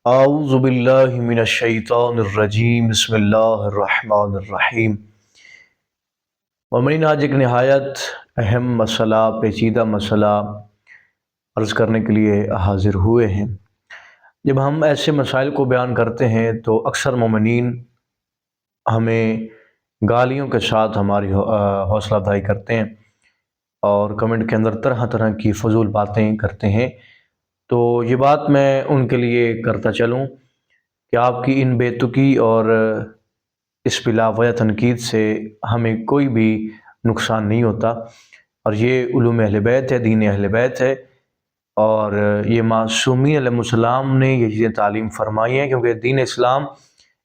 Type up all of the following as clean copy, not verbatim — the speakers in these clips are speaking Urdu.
اعوذ باللہ من الشیطان الرجیم، بسم اللہ الرحمن الرحیم۔ مومنین، آج ایک نہایت اہم مسئلہ، پیچیدہ مسئلہ عرض کرنے کے لیے حاضر ہوئے ہیں۔ جب ہم ایسے مسائل کو بیان کرتے ہیں تو اکثر مومنین ہمیں گالیوں کے ساتھ ہماری حوصلہ افزائی کرتے ہیں اور کمنٹ کے اندر طرح طرح کی فضول باتیں کرتے ہیں۔ تو یہ بات میں ان کے لیے کرتا چلوں کہ آپ کی ان بے تکی اور اس بلا وجہ تنقید سے ہمیں کوئی بھی نقصان نہیں ہوتا، اور یہ علوم اہل بیت ہے، دین اہل بیت ہے، اور یہ معصومین علیہ السلام نے یہ چیزیں تعلیم فرمائی ہیں، کیونکہ دین اسلام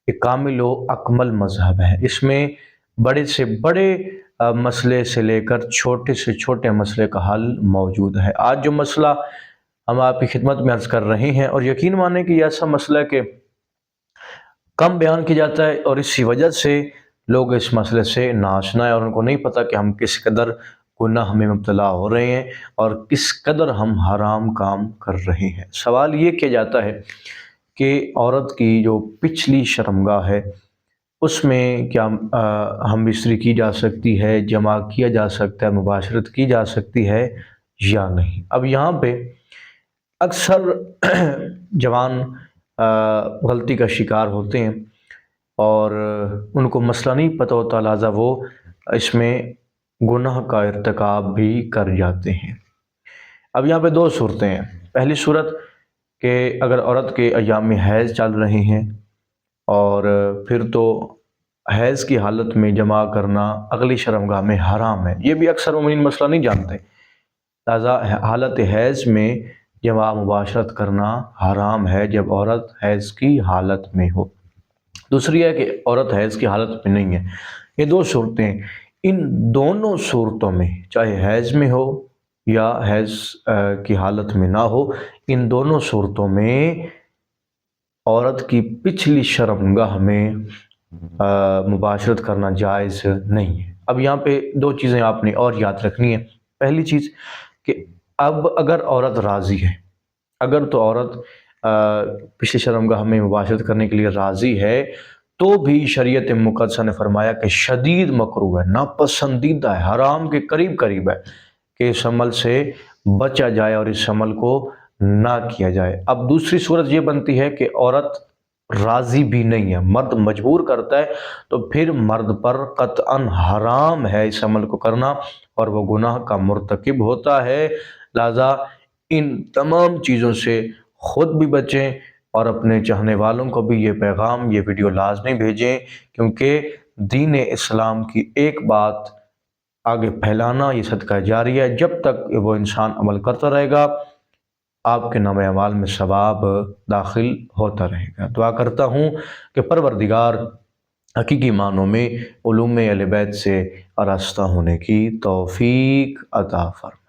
ایک کامل و اکمل مذہب ہے۔ اس میں بڑے سے بڑے مسئلے سے لے کر چھوٹے سے چھوٹے مسئلے کا حل موجود ہے۔ آج جو مسئلہ ہم آپ کی خدمت میں عرض کر رہے ہیں، اور یقین مانیں کہ یہ ایسا مسئلہ ہے کہ کم بیان کیا جاتا ہے، اور اسی وجہ سے لوگ اس مسئلے سے ناآشنا ہیں اور ان کو نہیں پتہ کہ ہم کس قدر گناہ میں مبتلا ہو رہے ہیں اور کس قدر ہم حرام کام کر رہے ہیں۔ سوال یہ کیا جاتا ہے کہ عورت کی جو پچھلی شرمگاہ ہے اس میں کیا ہم بستری کی جا سکتی ہے، جماع کیا جا سکتا ہے، مباشرت کی جا سکتی ہے یا نہیں۔ اب یہاں پہ اکثر جوان غلطی کا شکار ہوتے ہیں اور ان کو مسئلہ نہیں پتہ ہوتا، لہٰذا وہ اس میں گناہ کا ارتکاب بھی کر جاتے ہیں۔ اب یہاں پہ دو صورتیں ہیں۔ پہلی صورت کہ اگر عورت کے ایام حیض چل رہے ہیں اور پھر تو حیض کی حالت میں جماع کرنا اگلی شرمگاہ میں حرام ہے، یہ بھی اکثر مومنین مسئلہ نہیں جانتے، لہٰذا حالت حیض میں جماع مباشرت کرنا حرام ہے جب عورت حیض کی حالت میں ہو۔ دوسری ہے کہ عورت حیض کی حالت میں نہیں ہے۔ یہ دو صورتیں، ان دونوں صورتوں میں چاہے حیض میں ہو یا حیض کی حالت میں نہ ہو، ان دونوں صورتوں میں عورت کی پچھلی شرمگاہ میں مباشرت کرنا جائز نہیں ہے۔ اب یہاں پہ دو چیزیں آپ نے اور یاد رکھنی ہیں۔ پہلی چیز کہ اب اگر عورت راضی ہے، اگر تو عورت پچھلی شرمگاہ میں مباشرت کرنے کے لیے راضی ہے، تو بھی شریعت مقدسہ نے فرمایا کہ شدید مکروہ ہے، ناپسندیدہ ہے، حرام کے قریب قریب ہے کہ اس عمل سے بچا جائے اور اس عمل کو نہ کیا جائے۔ اب دوسری صورت یہ بنتی ہے کہ عورت راضی بھی نہیں ہے، مرد مجبور کرتا ہے، تو پھر مرد پر قطعاً حرام ہے اس عمل کو کرنا اور وہ گناہ کا مرتکب ہوتا ہے۔ لہذا ان تمام چیزوں سے خود بھی بچیں اور اپنے چاہنے والوں کو بھی یہ پیغام، یہ ویڈیو لازمی بھیجیں، کیونکہ دین اسلام کی ایک بات آگے پھیلانا یہ صدقہ جاریہ ہے۔ جب تک وہ انسان عمل کرتا رہے گا، آپ کے نام اعمال میں ثواب داخل ہوتا رہے گا۔ دعا کرتا ہوں کہ پروردگار حقیقی معنوں میں علوم اہل بیت سے آراستہ ہونے کی توفیق عطا فرمائے۔